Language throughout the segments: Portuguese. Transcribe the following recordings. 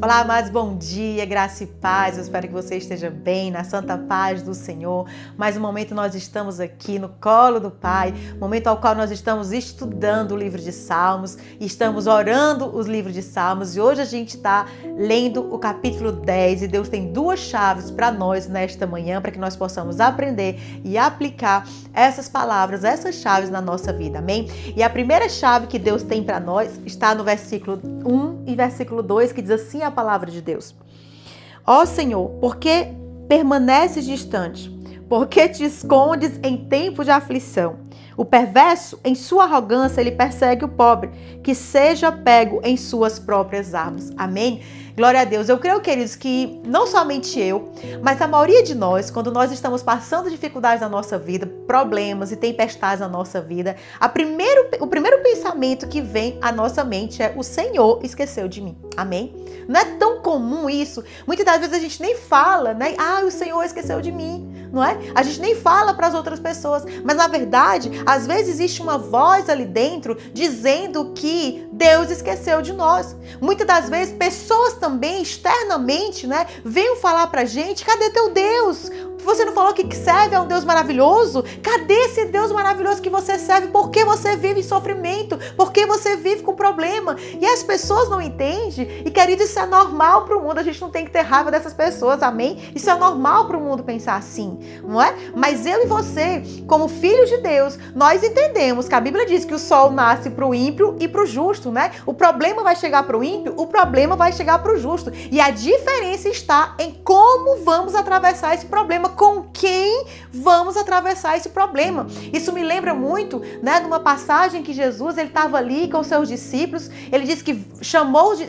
Olá, amados, bom dia, graça e paz. Eu espero que você esteja bem, na santa paz do Senhor. Mais um momento nós estamos aqui no colo do Pai, momento ao qual nós estamos estudando o livro de Salmos, estamos orando os livros de Salmos e hoje a gente está lendo o capítulo 10 e Deus tem duas chaves para nós nesta manhã, para que nós possamos aprender e aplicar essas palavras, essas chaves na nossa vida, amém? E a primeira chave que Deus tem para nós está no versículo 1 e versículo 2, que diz assim a palavra de Deus: Ó Senhor, por que permaneces distante? Por que te escondes em tempo de aflição? O perverso, em sua arrogância, ele persegue o pobre, que seja pego em suas próprias armas. Amém? Glória a Deus. Eu creio, queridos, que não somente eu, mas a maioria de nós, quando nós estamos passando dificuldades na nossa vida, problemas e tempestades na nossa vida, o primeiro pensamento que vem à nossa mente é: o Senhor esqueceu de mim. Amém? Não é tão comum isso. Muitas das vezes a gente nem fala, né? O Senhor esqueceu de mim. Não é? A gente nem fala para as outras pessoas, mas na verdade, às vezes existe uma voz ali dentro dizendo que Deus esqueceu de nós. Muitas das vezes, pessoas também externamente, né, vêm falar pra gente: cadê teu Deus? Você não falou que serve a um Deus maravilhoso? Cadê esse Deus maravilhoso que você serve? Por que você vive em sofrimento? Por que você vive com problema? E as pessoas não entendem. E, querido, isso é normal para o mundo. A gente não tem que ter raiva dessas pessoas, amém? Isso é normal para o mundo pensar assim, não é? Mas eu e você, como filhos de Deus, nós entendemos que a Bíblia diz que o sol nasce para o ímpio e para o justo, né? O problema vai chegar para o ímpio, o problema vai chegar para o justo. E a diferença está em como vamos atravessar esse problema, com quem vamos atravessar esse problema. Isso me lembra muito, né, de uma passagem que Jesus, ele estava ali com os seus discípulos. Ele disse que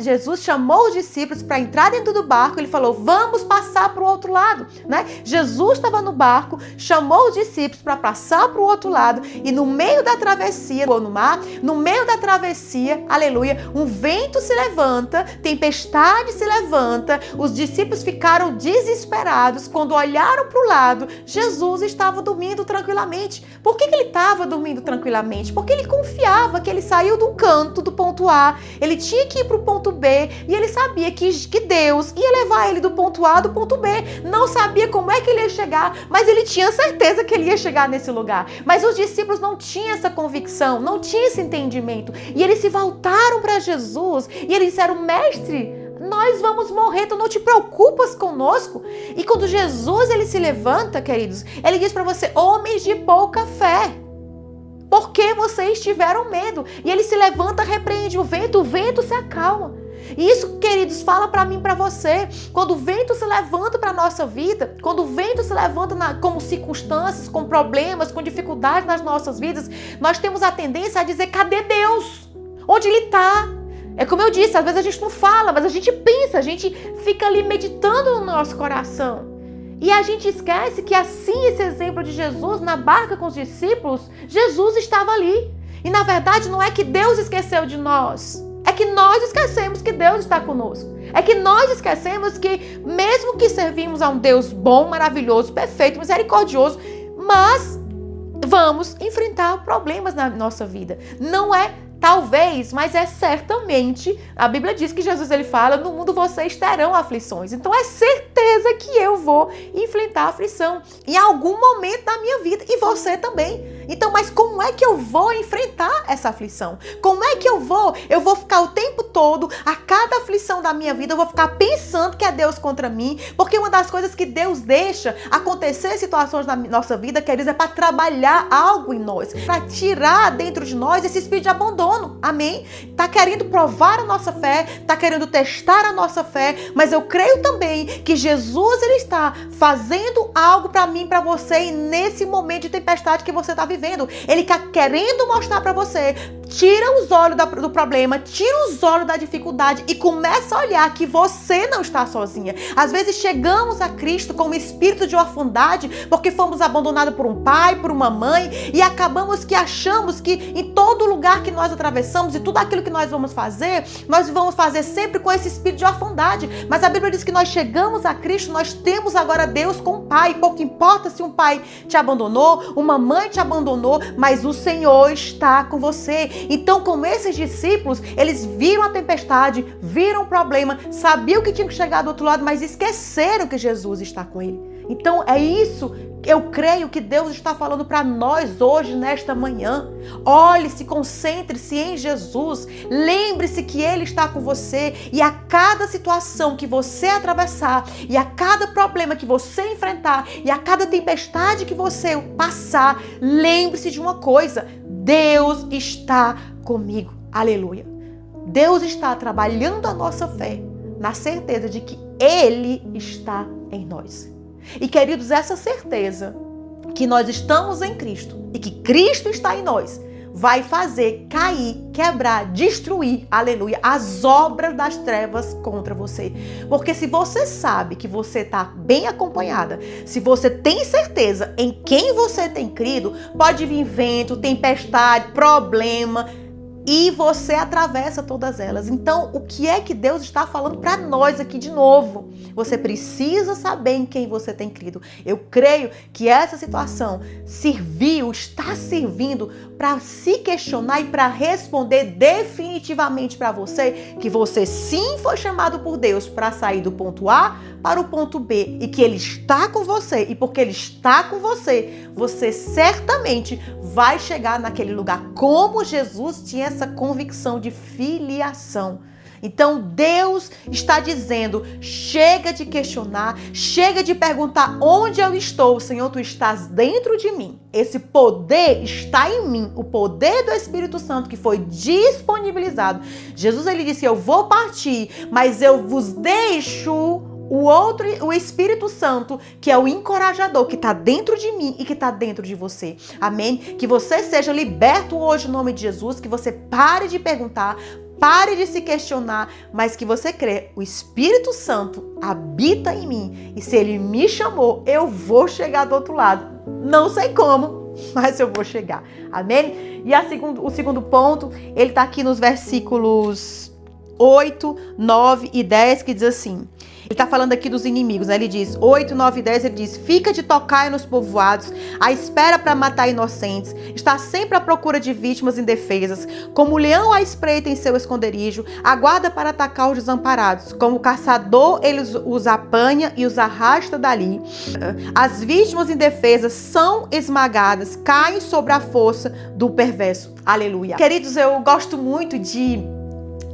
Jesus chamou os discípulos para entrar dentro do barco. Ele falou: vamos passar para o outro lado, né? Jesus estava no barco, chamou os discípulos para passar para o outro lado, e no meio da travessia, no mar, no meio da travessia, aleluia, um vento se levanta, tempestade se levanta. Os discípulos ficaram desesperados. Quando olharam para o lado, Jesus estava dormindo tranquilamente. Por que ele estava dormindo tranquilamente? Porque ele confiava que ele saiu do canto, do ponto A, ele tinha que ir para o ponto B, e ele sabia que Deus ia levar ele do ponto A do ponto B. Não sabia como é que ele ia chegar, mas ele tinha certeza que ele ia chegar nesse lugar. Mas os discípulos não tinham essa convicção, não tinham esse entendimento, e eles se voltaram para Jesus e eles disseram: mestre, nós vamos morrer, tu não te preocupas conosco? E quando Jesus, ele se levanta, queridos, ele diz para você: homens de pouca fé, por que vocês tiveram medo? E ele se levanta, repreende o vento se acalma. E isso, queridos, fala para mim, para você. Quando o vento se levanta para a nossa vida, quando o vento se levanta como circunstâncias, com problemas, com dificuldades nas nossas vidas, nós temos a tendência a dizer: cadê Deus? Onde ele está? É como eu disse, às vezes a gente não fala, mas a gente pensa, a gente fica ali meditando no nosso coração. E a gente esquece que assim, esse exemplo de Jesus na barca com os discípulos, Jesus estava ali. E na verdade não é que Deus esqueceu de nós, é que nós esquecemos que Deus está conosco. É que nós esquecemos que mesmo que servimos a um Deus bom, maravilhoso, perfeito, misericordioso, mas vamos enfrentar problemas na nossa vida. Não é talvez, mas é certamente. A Bíblia diz que Jesus, ele fala: no mundo vocês terão aflições. Então é certeza que eu vou enfrentar aflição em algum momento da minha vida, e você também. Então, mas como é que eu vou enfrentar essa aflição? Como é que eu vou? Eu vou ficar o tempo todo, a cada aflição da minha vida, eu vou ficar pensando que é Deus contra mim? Porque uma das coisas que Deus deixa acontecer em situações na nossa vida, queridos, é para trabalhar algo em nós, para tirar dentro de nós esse espírito de abandono. Amém? Tá querendo provar a nossa fé, tá querendo testar a nossa fé, mas eu creio também que Jesus, ele está fazendo algo para mim, para você, e nesse momento de tempestade que você está vivendo, ele está querendo mostrar para você: tira os olhos do problema, tira os olhos da dificuldade e começa a olhar que você não está sozinha. Às vezes chegamos a Cristo com um espírito de orfandade porque fomos abandonados por um pai, por uma mãe, e acabamos que achamos que em todo lugar que nós atravessamos e tudo aquilo que nós vamos fazer sempre com esse espírito de orfandade. Mas a Bíblia diz que nós chegamos a Cristo, nós temos agora Deus como Pai. Pouco importa se um pai te abandonou, uma mãe te abandonou, mas o Senhor está com você. Então, como esses discípulos, eles viram a tempestade, viram o problema, sabiam que tinham que chegar do outro lado, mas esqueceram que Jesus está com ele. Então, é isso que eu creio que Deus está falando para nós hoje, nesta manhã. Olhe-se, concentre-se em Jesus, lembre-se que Ele está com você e a cada situação que você atravessar, e a cada problema que você enfrentar, e a cada tempestade que você passar, lembre-se de uma coisa: Deus está comigo. Aleluia. Deus está trabalhando a nossa fé na certeza de que Ele está em nós. E, queridos, essa certeza que nós estamos em Cristo e que Cristo está em nós vai fazer cair, quebrar, destruir, aleluia, as obras das trevas contra você. Porque se você sabe que você está bem acompanhada, se você tem certeza em quem você tem crido, pode vir vento, tempestade, problema, e você atravessa todas elas. Então, o que é que Deus está falando para nós aqui de novo? Você precisa saber em quem você tem crido. Eu creio que essa situação está servindo para se questionar e para responder definitivamente para você que você sim foi chamado por Deus para sair do ponto A para o ponto B e que Ele está com você. E porque Ele está com você, você certamente vai chegar naquele lugar, como Jesus tinha essa convicção de filiação. Então Deus está dizendo: chega de questionar, chega de perguntar onde eu estou. Senhor, tu estás dentro de mim. Esse poder está em mim, o poder do Espírito Santo que foi disponibilizado. Jesus, ele disse: eu vou partir, mas eu vos deixo o Espírito Santo, que é o encorajador, que está dentro de mim e que está dentro de você. Amém? Que você seja liberto hoje no nome de Jesus, que você pare de perguntar, pare de se questionar, mas que você crê, o Espírito Santo habita em mim e se Ele me chamou, eu vou chegar do outro lado. Não sei como, mas eu vou chegar. Amém? E o segundo ponto, ele está aqui nos versículos 8, 9 e 10, que diz assim. Ele está falando aqui dos inimigos, né? Ele diz, 8, 9 e 10, ele diz: fica de tocaia nos povoados, à espera para matar inocentes, está sempre à procura de vítimas indefesas, como o leão à espreita em seu esconderijo, aguarda para atacar os desamparados, como o caçador ele os apanha e os arrasta dali. As vítimas indefesas são esmagadas, caem sobre a força do perverso. Aleluia. Queridos, eu gosto muito de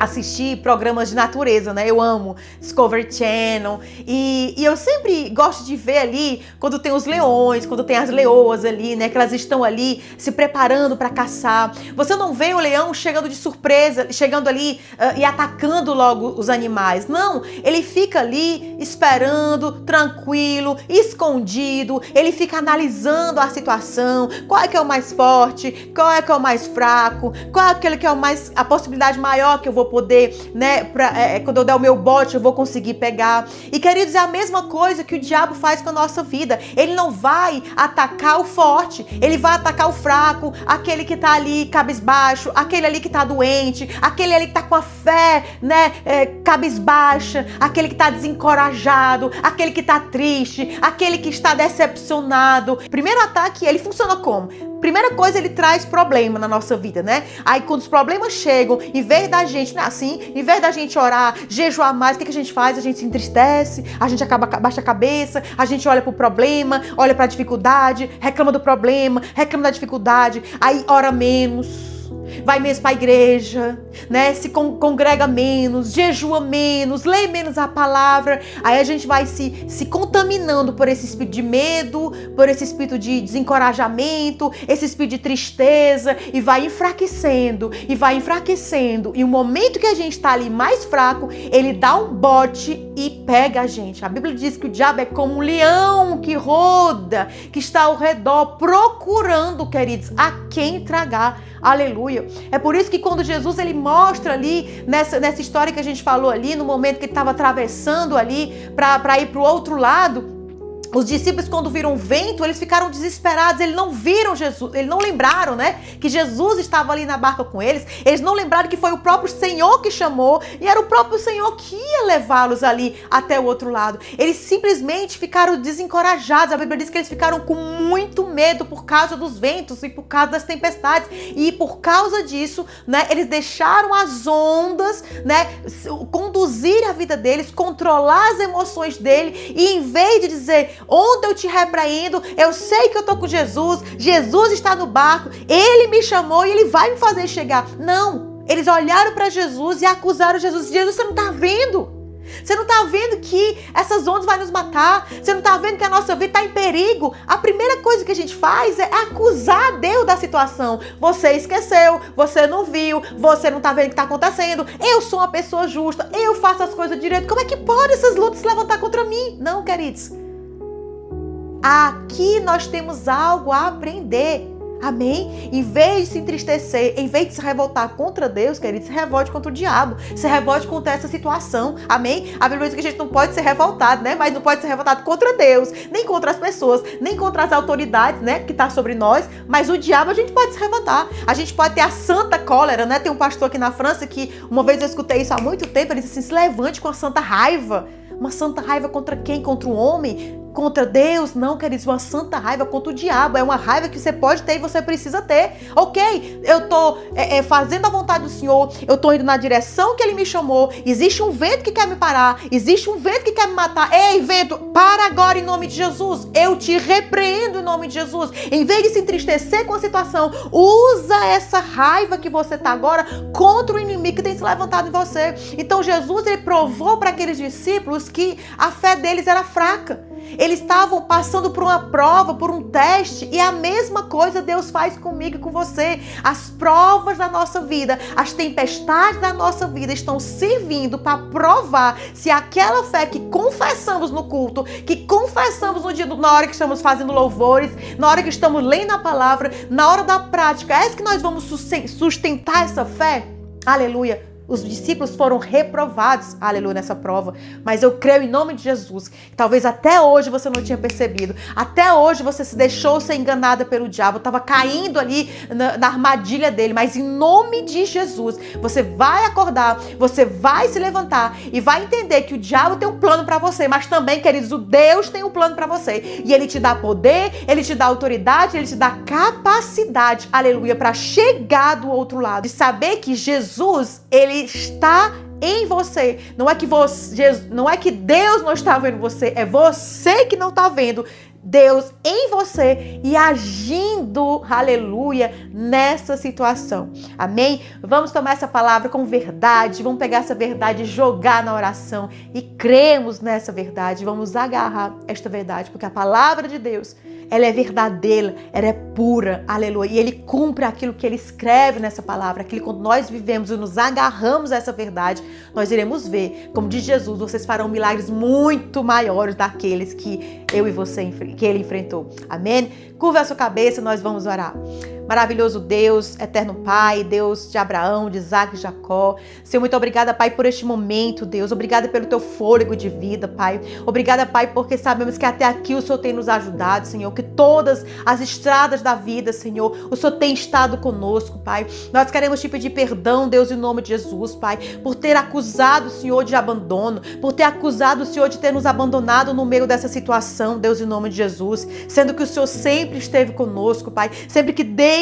assistir programas de natureza, né? Eu amo Discovery Channel e eu sempre gosto de ver ali quando tem os leões, quando tem as leoas ali, né? Que elas estão ali se preparando para caçar. Você não vê o leão chegando de surpresa, chegando ali e atacando logo os animais. Não, ele fica ali esperando, tranquilo, escondido. Ele fica analisando a situação, qual é que é o mais forte, qual é que é o mais fraco, qual é aquele que é a possibilidade maior que eu vou poder, né, quando eu der o meu bote eu vou conseguir pegar. E queridos, é a mesma coisa que o diabo faz com a nossa vida. Ele não vai atacar o forte, ele vai atacar o fraco, aquele que tá ali cabisbaixo, aquele ali que tá doente, aquele ali que tá com a fé, né, cabisbaixa, aquele que tá desencorajado, aquele que tá triste, aquele que está decepcionado. Primeiro ataque, ele funciona como? Primeira coisa, ele traz problema na nossa vida, né? Aí quando os problemas chegam, em vez da gente, não é assim? Em vez da gente orar, jejuar mais, o que a gente faz? A gente se entristece, a gente baixa a cabeça, a gente olha pro problema, olha pra dificuldade, reclama do problema, reclama da dificuldade, aí ora menos, vai menos para a igreja, né? Se congrega menos, jejua menos, lê menos a palavra. Aí a gente vai se contaminando por esse espírito de medo, por esse espírito de desencorajamento, esse espírito de tristeza, e vai enfraquecendo, e vai enfraquecendo. E o momento que a gente está ali mais fraco, ele dá um bote e pega a gente. A Bíblia diz que o diabo é como um leão que roda, que está ao redor procurando, queridos, a quem tragar. Aleluia. É por isso que quando Jesus ele mostra ali, nessa história que a gente falou ali, no momento que ele estava atravessando ali para ir para o outro lado, Os discípulos, quando viram o vento, eles ficaram desesperados, eles não viram Jesus, eles não lembraram, né, que Jesus estava ali na barca com eles, eles não lembraram que foi o próprio Senhor que chamou, e era o próprio Senhor que ia levá-los ali até o outro lado. Eles simplesmente ficaram desencorajados, a Bíblia diz que eles ficaram com muito medo por causa dos ventos e por causa das tempestades, e por causa disso, né, eles deixaram as ondas, né, conduzir a vida deles, controlar as emoções dele, e em vez de dizer: onde eu te repreendo, eu sei que eu tô com Jesus, Jesus está no barco, ele me chamou e ele vai me fazer chegar. Não, eles olharam para Jesus e acusaram Jesus. Jesus, você não tá vendo? Você não tá vendo que essas ondas vão nos matar? Você não tá vendo que a nossa vida tá em perigo? A primeira coisa que a gente faz é acusar Deus da situação. Você esqueceu, você não viu, você não tá vendo o que tá acontecendo. Eu sou uma pessoa justa, eu faço as coisas direito. Como é que pode essas lutas se levantar contra mim? Não, queridos. Aqui nós temos algo a aprender. Amém? Em vez de se entristecer, em vez de se revoltar contra Deus, querido, se revolte contra o diabo, se revolte contra essa situação. Amém? A Bíblia diz que a gente não pode ser revoltado, né? Mas não pode ser revoltado contra Deus, nem contra as pessoas, nem contra as autoridades, né? Que tá sobre nós. Mas o diabo a gente pode se revoltar. A gente pode ter a santa cólera, né? Tem um pastor aqui na França que uma vez eu escutei isso há muito tempo. Ele disse assim: se levante com a santa raiva. Uma santa raiva contra quem? Contra o homem? Contra Deus? Não, queridos, uma santa raiva contra o diabo. É uma raiva que você pode ter e você precisa ter. Ok, eu tô fazendo a vontade do Senhor, eu tô indo na direção que Ele me chamou, existe um vento que quer me parar, existe um vento que quer me matar. Ei, vento, para agora em nome de Jesus. Eu te repreendo em nome de Jesus. Em vez de se entristecer com a situação, usa essa raiva que você tá agora contra o inimigo que tem se levantado em você. Então Jesus, ele provou para aqueles discípulos que a fé deles era fraca. Eles estavam passando por uma prova, por um teste, e a mesma coisa Deus faz comigo e com você. As provas da nossa vida, as tempestades da nossa vida estão servindo para provar se aquela fé que confessamos no culto, que confessamos no dia na hora que estamos fazendo louvores, na hora que estamos lendo a palavra, na hora da prática, é que nós vamos sustentar essa fé? Aleluia! Os discípulos foram reprovados, aleluia, nessa prova. Mas eu creio em nome de Jesus, que talvez até hoje você não tinha percebido. Até hoje você se deixou ser enganada pelo diabo. Estava caindo ali na armadilha dele. Mas em nome de Jesus, você vai acordar, você vai se levantar e vai entender que o diabo tem um plano para você. Mas também, queridos, o Deus tem um plano para você. E Ele te dá poder, Ele te dá autoridade, Ele te dá capacidade, aleluia, para chegar do outro lado. E saber que Jesus, Ele está em você. Não é que Deus não está vendo você, é você que não está vendo Deus em você e agindo, aleluia, nessa situação. Amém? Vamos tomar essa palavra como verdade, vamos pegar essa verdade e jogar na oração e cremos nessa verdade, vamos agarrar esta verdade, porque a palavra de Deus, ela é verdadeira, ela é pura, aleluia, e Ele cumpre aquilo que Ele escreve nessa palavra, aquilo que quando nós vivemos e nos agarramos a essa verdade, nós iremos ver, como diz Jesus, vocês farão milagres muito maiores daqueles que eu e você, que Ele enfrentou. Amém? Curva a sua cabeça, nós vamos orar. Maravilhoso Deus, eterno Pai, Deus de Abraão, de Isaac e Jacó. Senhor, muito obrigada, Pai, por este momento, Deus. Obrigada pelo teu fôlego de vida, Pai. Obrigada, Pai, porque sabemos que até aqui o Senhor tem nos ajudado, Senhor. Que todas as estradas da vida, Senhor, o Senhor tem estado conosco, Pai. Nós queremos te pedir perdão, Deus, em nome de Jesus, Pai, por ter acusado o Senhor de abandono, por ter acusado o Senhor de ter nos abandonado no meio dessa situação, Deus, em nome de Jesus. Sendo que o Senhor sempre esteve conosco, Pai. Sempre que desde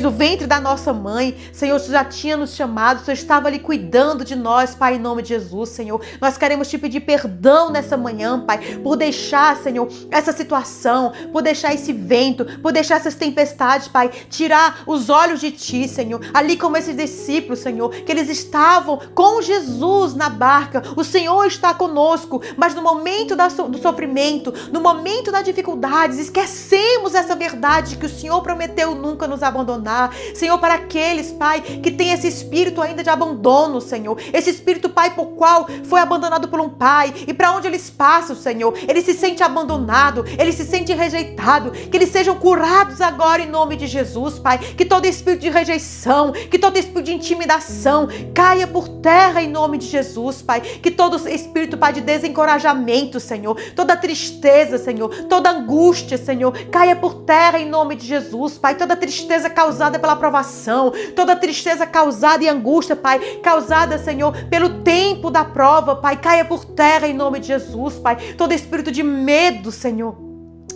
o ventre da nossa mãe, Senhor, Tu já tinha nos chamado, Tu estava ali cuidando de nós, Pai, em nome de Jesus, Senhor. Nós queremos te pedir perdão nessa manhã, Pai, por deixar, Senhor, essa situação, por deixar esse vento, por deixar essas tempestades, Pai, tirar os olhos de Ti, Senhor. Ali como esses discípulos, Senhor, que eles estavam com Jesus na barca, o Senhor está conosco, mas no momento do sofrimento, no momento das dificuldades, esquecemos essa verdade que que o Senhor prometeu nunca nos abandonar. Senhor, para aqueles, Pai, que tem esse espírito ainda de abandono, Senhor, esse espírito, Pai, por qual foi abandonado por um pai, e para onde eles passam, Senhor, ele se sente abandonado, ele se sente rejeitado, que eles sejam curados agora em nome de Jesus, Pai, que todo espírito de rejeição, que todo espírito de intimidação caia por terra em nome de Jesus, Pai, que todo espírito, Pai, de desencorajamento, Senhor, toda tristeza, Senhor, toda angústia, Senhor, caia por terra em nome de Jesus, Pai, toda tristeza causada pela provação, toda tristeza causada e angústia, Pai, causada, Senhor, pelo tempo da prova, Pai, caia por terra em nome de Jesus, Pai, todo espírito de medo, Senhor,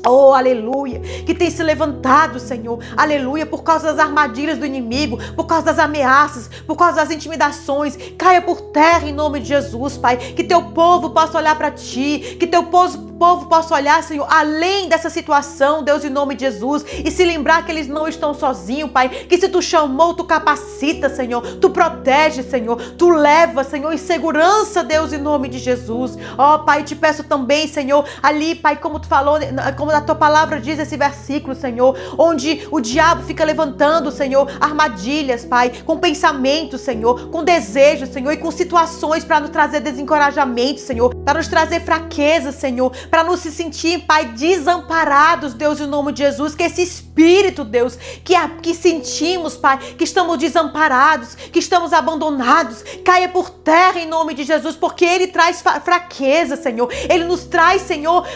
oh, aleluia, que tem se levantado, Senhor, aleluia, por causa das armadilhas do inimigo, por causa das ameaças, por causa das intimidações, caia por terra em nome de Jesus, Pai, que teu povo possa olhar para ti, que teu povo possa olhar, Senhor, além dessa situação, Deus, em nome de Jesus, e se lembrar que eles não estão sozinhos, Pai, que se tu chamou, tu capacita, Senhor, tu protege, Senhor, tu leva, Senhor, em segurança, Deus, em nome de Jesus. Ó, Pai, te peço também, Senhor, ali, Pai, como tu falou, como a tua palavra diz esse versículo, Senhor, onde o diabo fica levantando, Senhor, armadilhas, Pai, com pensamentos, Senhor, com desejos, Senhor, e com situações para nos trazer desencorajamento, Senhor, para nos trazer fraqueza, Senhor, para nos se sentir, Pai, desamparados, Deus, em nome de Jesus, que esse espírito, Deus, que sentimos, Pai, que estamos desamparados, que estamos abandonados, caia por terra em nome de Jesus, porque ele traz fraqueza, Senhor, ele nos traz, Senhor,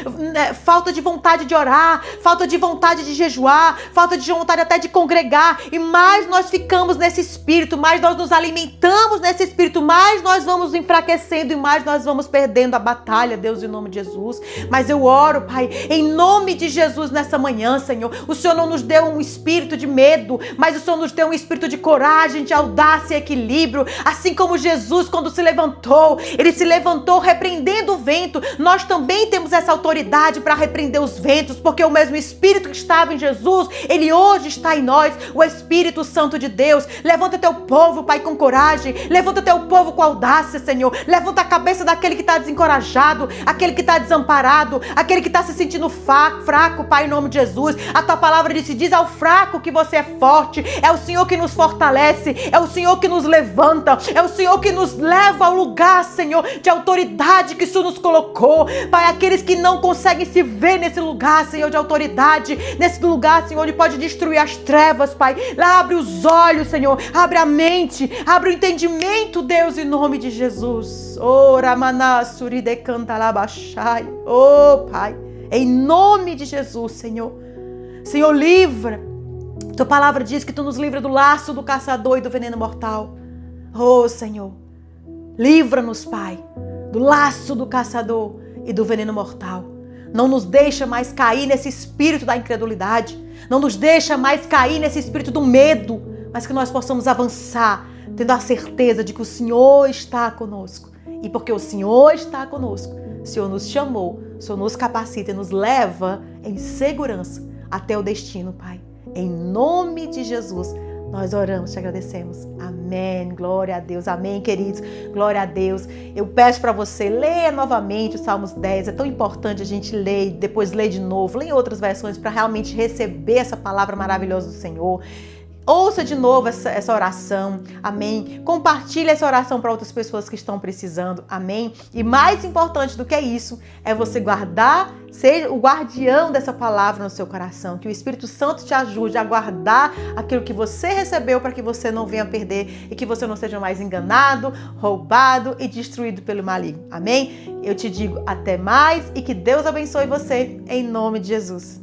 falta de vontade de orar, falta de vontade de jejuar, falta de vontade até de congregar, e mais nós ficamos nesse espírito, mais nós nos alimentamos nesse espírito, mais nós vamos enfraquecendo e mais nós vamos perdendo a batalha, Deus, em nome de Jesus. Mas eu oro, Pai, em nome de Jesus nessa manhã, Senhor, o Senhor não nos deu um espírito de medo, mas o Senhor nos deu um espírito de coragem, de audácia e equilíbrio, assim como Jesus, quando se levantou, ele se levantou repreendendo o vento. Nós também temos essa autoridade para repreender os ventos, porque o mesmo Espírito que estava em Jesus, ele hoje está em nós, o Espírito Santo de Deus. Levanta teu povo, Pai, com coragem, levanta teu povo com audácia, Senhor, levanta a cabeça daquele que está desencorajado, aquele que está desamparado, aquele que está se sentindo fraco, Pai, em nome de Jesus. A tua palavra diz ao fraco que você é forte, é o Senhor que nos fortalece, é o Senhor que nos levanta, é o Senhor que nos leva ao lugar, Senhor, de autoridade que o Senhor nos colocou, Pai, aqueles que não conseguem se ver nesse lugar, Senhor, de autoridade, nesse lugar, Senhor, onde pode destruir as trevas, Pai, lá abre os olhos, Senhor, abre a mente, abre o entendimento, Deus, em nome de Jesus. Oh, Ramanassuri de Cantalabachai. Oh, Pai, em nome de Jesus, Senhor. Senhor, livra. Tua palavra diz que tu nos livra do laço do caçador e do veneno mortal. Oh, Senhor, livra-nos, Pai, do laço do caçador e do veneno mortal. Não nos deixa mais cair nesse espírito da incredulidade. Não nos deixa mais cair nesse espírito do medo, mas que nós possamos avançar, tendo a certeza de que o Senhor está conosco. E porque o Senhor está conosco, o Senhor nos chamou, o Senhor nos capacita e nos leva em segurança até o destino, Pai. Em nome de Jesus, nós oramos, te agradecemos. Amém. Glória a Deus. Amém, queridos. Glória a Deus. Eu peço para você, leia novamente o Salmos 10. É tão importante a gente ler, depois ler de novo, ler em outras versões para realmente receber essa palavra maravilhosa do Senhor. Ouça de novo essa oração, amém? Compartilhe essa oração para outras pessoas que estão precisando, amém? E mais importante do que isso, é você guardar, ser o guardião dessa palavra no seu coração, que o Espírito Santo te ajude a guardar aquilo que você recebeu para que você não venha perder e que você não seja mais enganado, roubado e destruído pelo maligno, amém? Eu te digo até mais e que Deus abençoe você, em nome de Jesus.